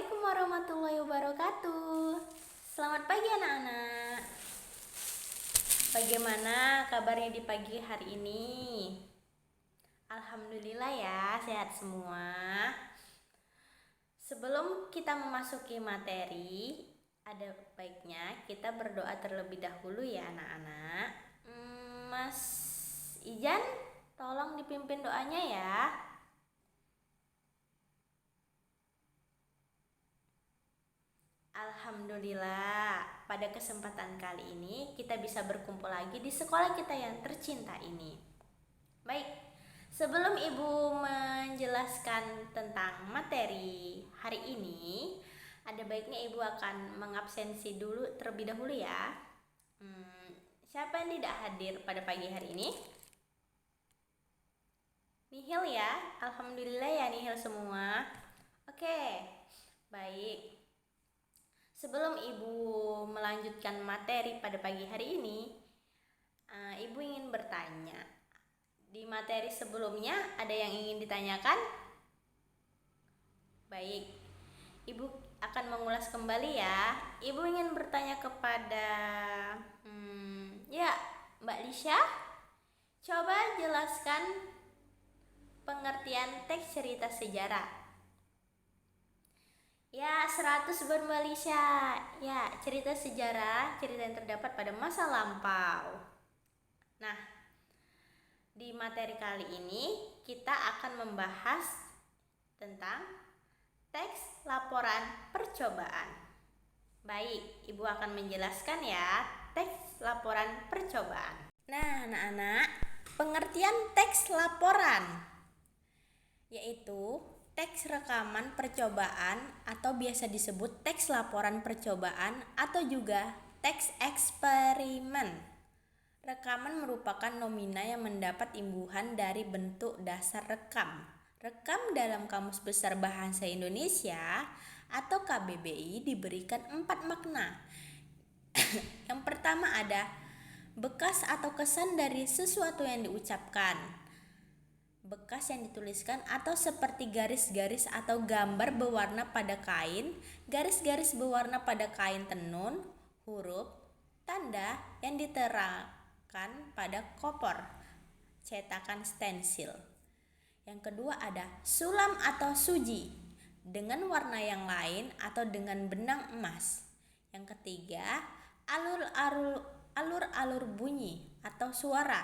Assalamualaikum warahmatullahi wabarakatuh. Selamat pagi anak-anak. Bagaimana kabarnya di pagi hari ini? Alhamdulillah ya, sehat semua. Sebelum kita memasuki materi, ada baiknya kita berdoa terlebih dahulu ya anak-anak. Mas Ijan, tolong dipimpin doanya ya. Alhamdulillah, pada kesempatan kali ini kita bisa berkumpul lagi di sekolah kita yang tercinta ini. Baik, sebelum Ibu menjelaskan tentang materi hari ini, ada baiknya Ibu akan mengabsensi dulu terlebih dahulu ya. Siapa yang tidak hadir pada pagi hari ini? Nihil ya, Alhamdulillah ya nihil semua. Oke, baik. Sebelum Ibu melanjutkan materi pada pagi hari ini, Ibu ingin bertanya. Di materi sebelumnya ada yang ingin ditanyakan? Baik, Ibu akan mengulas kembali ya. Ibu ingin bertanya kepada Mbak Lisha, coba jelaskan pengertian teks cerita sejarah. Ya, 100 buat Mbak Lisha. Ya, cerita sejarah, cerita yang terdapat pada masa lampau. Nah, di materi kali ini kita akan membahas tentang teks laporan percobaan. Baik, Ibu akan menjelaskan ya teks laporan percobaan. Nah, anak-anak, pengertian teks laporan yaitu teks rekaman percobaan atau biasa disebut teks laporan percobaan atau juga teks eksperimen. Rekaman merupakan nomina yang mendapat imbuhan dari bentuk dasar rekam. Rekam dalam Kamus Besar Bahasa Indonesia atau KBBI diberikan 4 makna. Yang pertama ada bekas atau kesan dari sesuatu yang diucapkan. Bekas yang dituliskan atau seperti garis-garis atau gambar berwarna pada kain, garis-garis berwarna pada kain tenun, huruf, tanda yang diterangkan pada kopor, cetakan stensil. Yang kedua ada sulam atau suji dengan warna yang lain atau dengan benang emas. Yang ketiga, alur-alur bunyi atau suara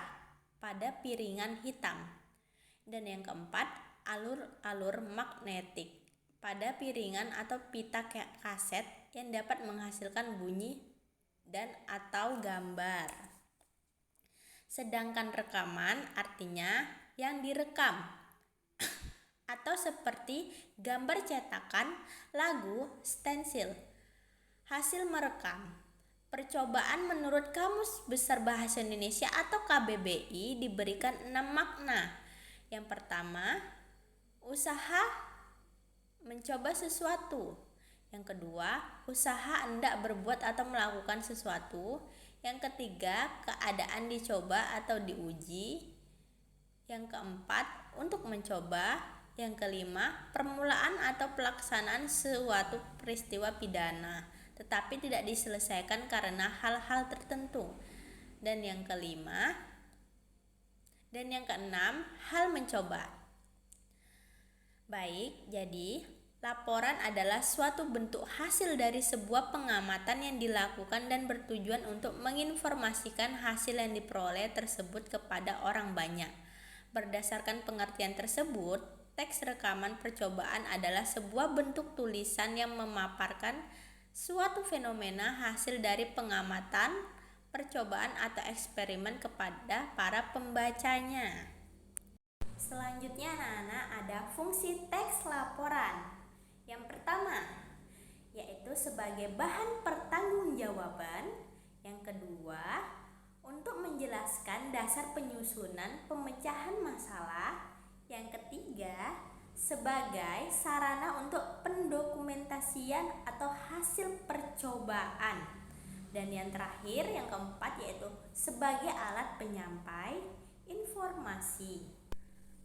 pada piringan hitam. Dan yang keempat, alur-alur magnetik pada piringan atau pita kaset yang dapat menghasilkan bunyi dan atau gambar. Sedangkan rekaman artinya yang direkam atau seperti gambar cetakan, lagu, stensil. Hasil merekam. Percobaan menurut Kamus Besar Bahasa Indonesia atau KBBI diberikan 6 makna. Yang pertama, usaha mencoba sesuatu. Yang kedua, usaha hendak berbuat atau melakukan sesuatu. Yang ketiga, keadaan dicoba atau diuji. Yang keempat, untuk mencoba. Yang kelima, permulaan atau pelaksanaan suatu peristiwa pidana, tetapi tidak diselesaikan karena hal-hal tertentu. Dan yang keenam, hal mencoba. Baik, jadi laporan adalah suatu bentuk hasil dari sebuah pengamatan yang dilakukan dan bertujuan untuk menginformasikan hasil yang diperoleh tersebut kepada orang banyak. Berdasarkan pengertian tersebut, teks rekaman percobaan adalah sebuah bentuk tulisan yang memaparkan suatu fenomena hasil dari pengamatan, percobaan atau eksperimen kepada para pembacanya. Selanjutnya anak-anak ada fungsi teks laporan. Yang pertama, yaitu sebagai bahan pertanggungjawaban. Yang kedua, untuk menjelaskan dasar penyusunan pemecahan masalah. Yang ketiga, sebagai sarana untuk pendokumentasian atau hasil percobaan. Dan yang terakhir, yang keempat, yaitu sebagai alat penyampai informasi.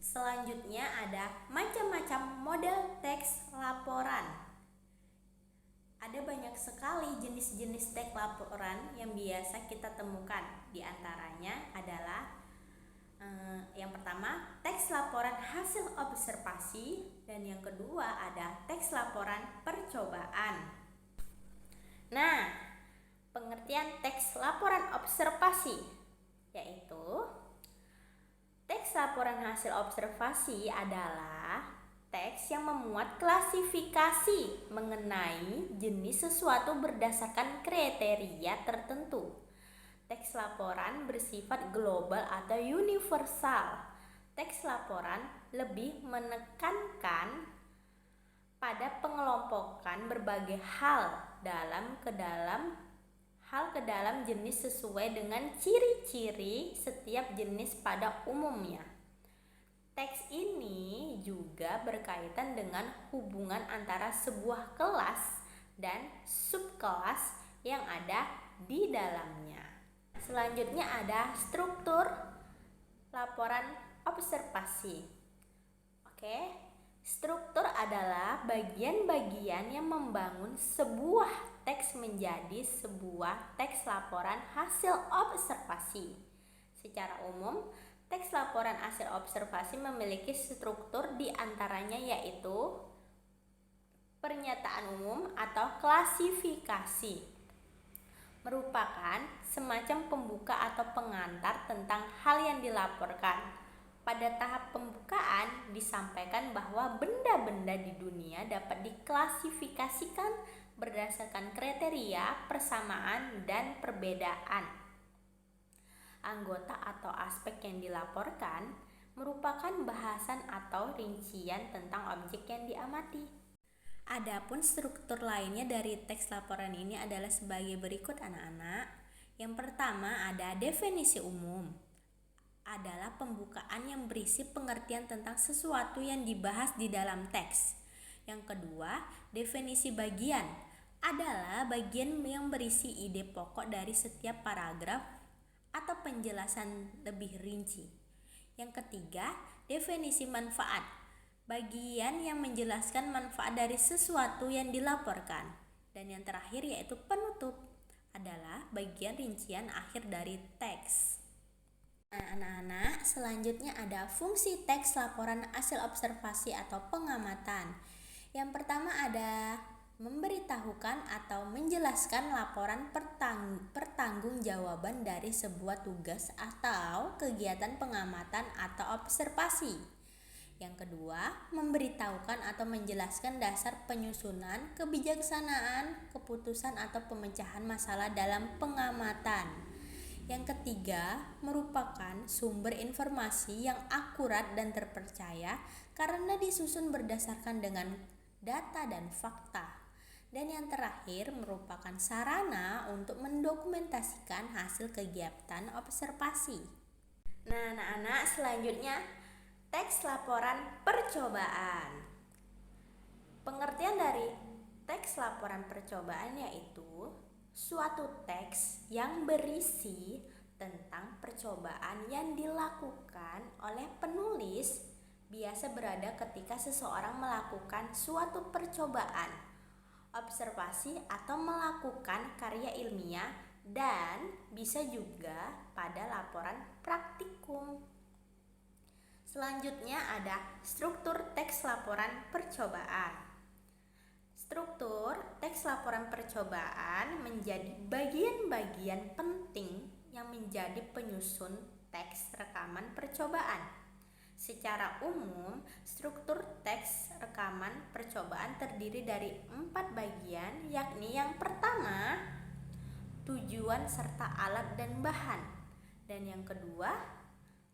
Selanjutnya ada macam-macam model teks laporan. Ada banyak sekali jenis-jenis teks laporan yang biasa kita temukan. Di antaranya adalah yang pertama, teks laporan hasil observasi, dan yang kedua ada teks laporan percobaan. Nah, pengertian teks laporan observasi yaitu teks laporan hasil observasi adalah teks yang memuat klasifikasi mengenai jenis sesuatu berdasarkan kriteria tertentu. Teks laporan bersifat global atau universal. Teks laporan lebih menekankan pada pengelompokan berbagai hal ke dalam jenis sesuai dengan ciri-ciri setiap jenis pada umumnya. Teks ini juga berkaitan dengan hubungan antara sebuah kelas dan subkelas yang ada di dalamnya. Selanjutnya ada struktur laporan observasi. Oke, struktur adalah bagian-bagian yang membangun sebuah teks menjadi sebuah teks laporan hasil observasi. Secara umum, teks laporan hasil observasi memiliki struktur di antaranya yaitu pernyataan umum atau klasifikasi. Merupakan semacam pembuka atau pengantar tentang hal yang dilaporkan. Pada tahap pembukaan disampaikan bahwa benda-benda di dunia dapat diklasifikasikan berdasarkan kriteria, persamaan, dan perbedaan. Anggota atau aspek yang dilaporkan merupakan bahasan atau rincian tentang objek yang diamati. Adapun struktur lainnya dari teks laporan ini adalah sebagai berikut anak-anak. Yang pertama ada definisi umum. Adalah pembukaan yang berisi pengertian tentang sesuatu yang dibahas di dalam teks. Yang kedua, definisi bagian. Adalah bagian yang berisi ide pokok dari setiap paragraf atau penjelasan lebih rinci. Yang ketiga, definisi manfaat. Bagian yang menjelaskan manfaat dari sesuatu yang dilaporkan. Dan yang terakhir yaitu penutup, adalah bagian rincian akhir dari teks. Nah, anak-anak, selanjutnya ada fungsi teks laporan hasil observasi atau pengamatan. Yang pertama ada memberitahukan atau menjelaskan laporan pertanggungjawaban dari sebuah tugas atau kegiatan pengamatan atau observasi. Yang kedua, memberitahukan atau menjelaskan dasar penyusunan, kebijaksanaan, keputusan atau pemecahan masalah dalam pengamatan. Yang ketiga, merupakan sumber informasi yang akurat dan terpercaya karena disusun berdasarkan dengan data dan fakta. Dan yang terakhir merupakan sarana untuk mendokumentasikan hasil kegiatan observasi. Nah, anak-anak, selanjutnya teks laporan percobaan. Pengertian dari teks laporan percobaan yaitu suatu teks yang berisi tentang percobaan yang dilakukan oleh penulis biasa berada ketika seseorang melakukan suatu percobaan, observasi atau melakukan karya ilmiah, dan bisa juga pada laporan praktikum. Selanjutnya ada struktur teks laporan percobaan. Struktur teks laporan percobaan menjadi bagian-bagian penting yang menjadi penyusun teks rekaman percobaan. Secara umum, struktur teks rekaman percobaan terdiri dari 4 bagian, yakni yang pertama, tujuan serta alat dan bahan. Dan yang kedua,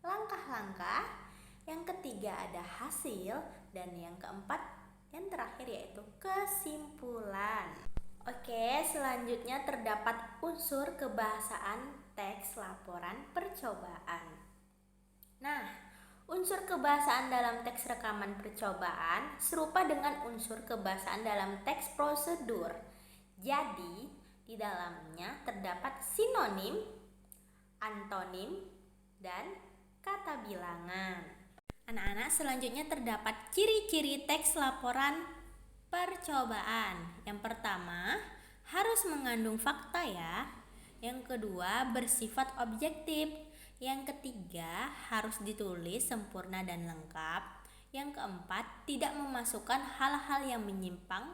langkah-langkah. Yang ketiga ada hasil. Dan yang keempat, yang terakhir yaitu kesimpulan. Oke, selanjutnya terdapat unsur kebahasaan teks laporan percobaan. Nah, unsur kebahasaan dalam teks rekaman percobaan serupa dengan unsur kebahasaan dalam teks prosedur. Jadi, di dalamnya terdapat sinonim, antonim, dan kata bilangan. Anak-anak, selanjutnya terdapat ciri-ciri teks laporan percobaan. Yang pertama, harus mengandung fakta ya. Yang kedua, bersifat objektif. Yang ketiga, harus ditulis sempurna dan lengkap. Yang keempat, tidak memasukkan hal-hal yang menyimpang,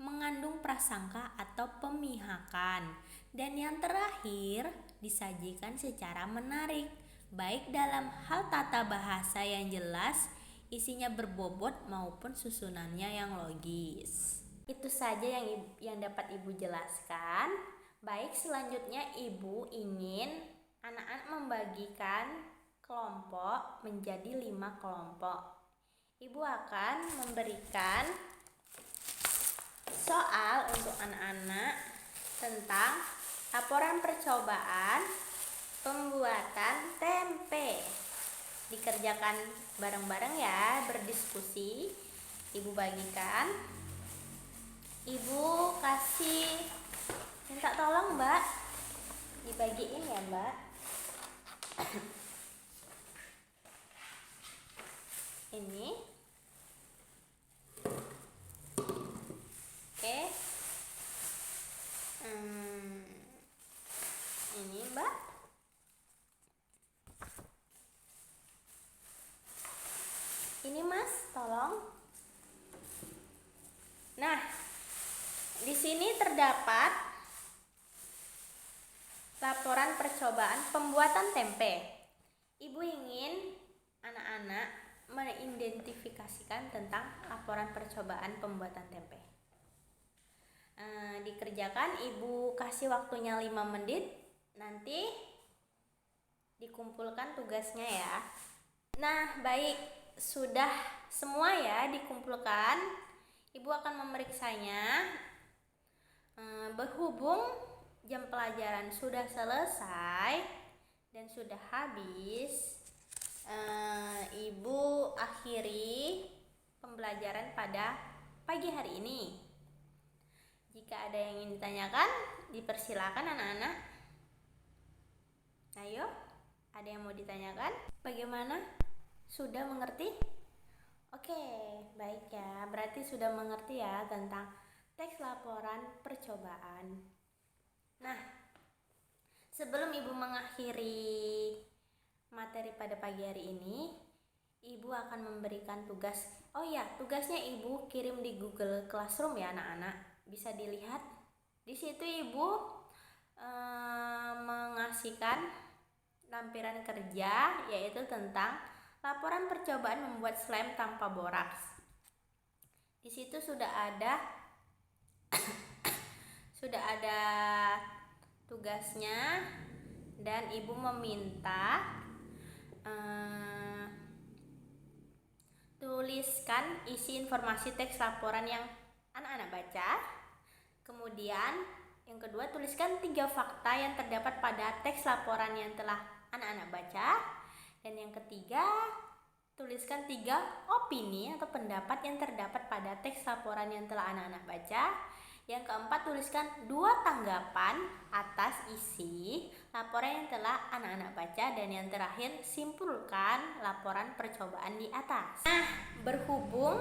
mengandung prasangka atau pemihakan. Dan yang terakhir, disajikan secara menarik, baik dalam hal tata bahasa yang jelas, isinya berbobot maupun susunannya yang logis. Itu saja yang dapat Ibu jelaskan. Baik, selanjutnya Ibu ingin anak-anak membagikan kelompok menjadi 5 kelompok. Ibu akan memberikan soal untuk anak-anak tentang laporan percobaan pembuatan tempe. Dikerjakan bareng-bareng ya, berdiskusi. Ibu bagikan. Ibu kasih minta tolong Mbak, dibagiin ya Mbak. Ini. Oke. Ini Mbak. Ini Mas, tolong. Nah, di sini terdapat laporan percobaan pembuatan tempe. Ibu ingin anak-anak mengidentifikasikan tentang laporan percobaan pembuatan tempe. Dikerjakan, Ibu kasih waktunya 5 menit. Nanti dikumpulkan tugasnya ya. Nah, baik, sudah semua ya dikumpulkan. Ibu akan memeriksanya. Berhubung jam pelajaran sudah selesai dan sudah habis, Ibu akhiri pembelajaran pada pagi hari ini. Jika ada yang ingin ditanyakan, dipersilakan anak-anak. Ayo, ada yang mau ditanyakan? Bagaimana? Sudah mengerti? Oke, baik ya. Berarti sudah mengerti ya tentang teks laporan percobaan. Nah, sebelum Ibu mengakhiri materi pada pagi hari ini, Ibu akan memberikan tugas. Oh ya, tugasnya Ibu kirim di Google Classroom ya anak-anak. Bisa dilihat. Di situ Ibu mengasihkan lampiran kerja, yaitu tentang laporan percobaan membuat slime tanpa boraks. Di situ sudah ada tugasnya, dan Ibu meminta tuliskan isi informasi teks laporan yang anak-anak baca. Kemudian yang kedua, tuliskan 3 fakta yang terdapat pada teks laporan yang telah anak-anak baca. Dan yang ketiga, tuliskan 3 opini atau pendapat yang terdapat pada teks laporan yang telah anak-anak baca. Yang keempat, tuliskan 2 tanggapan atas isi laporan yang telah anak-anak baca. Dan yang terakhir, simpulkan laporan percobaan di atas. Nah, berhubung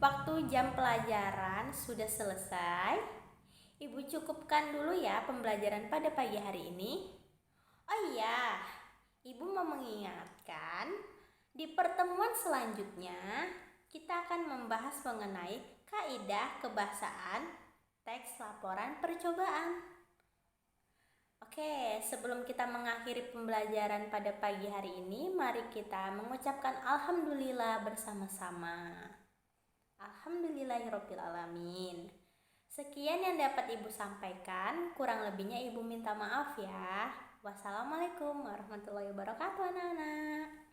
waktu jam pelajaran sudah selesai, Ibu cukupkan dulu ya pembelajaran pada pagi hari ini. Oh iya, Ibu mau mengingatkan, di pertemuan selanjutnya kita akan membahas mengenai kaidah kebahasaan teks laporan percobaan. Oke, sebelum kita mengakhiri pembelajaran pada pagi hari ini, mari kita mengucapkan alhamdulillah bersama-sama. Alhamdulillahirobbilalamin. Sekian yang dapat Ibu sampaikan, kurang lebihnya Ibu minta maaf ya. Wassalamualaikum warahmatullahi wabarakatuh anak-anak.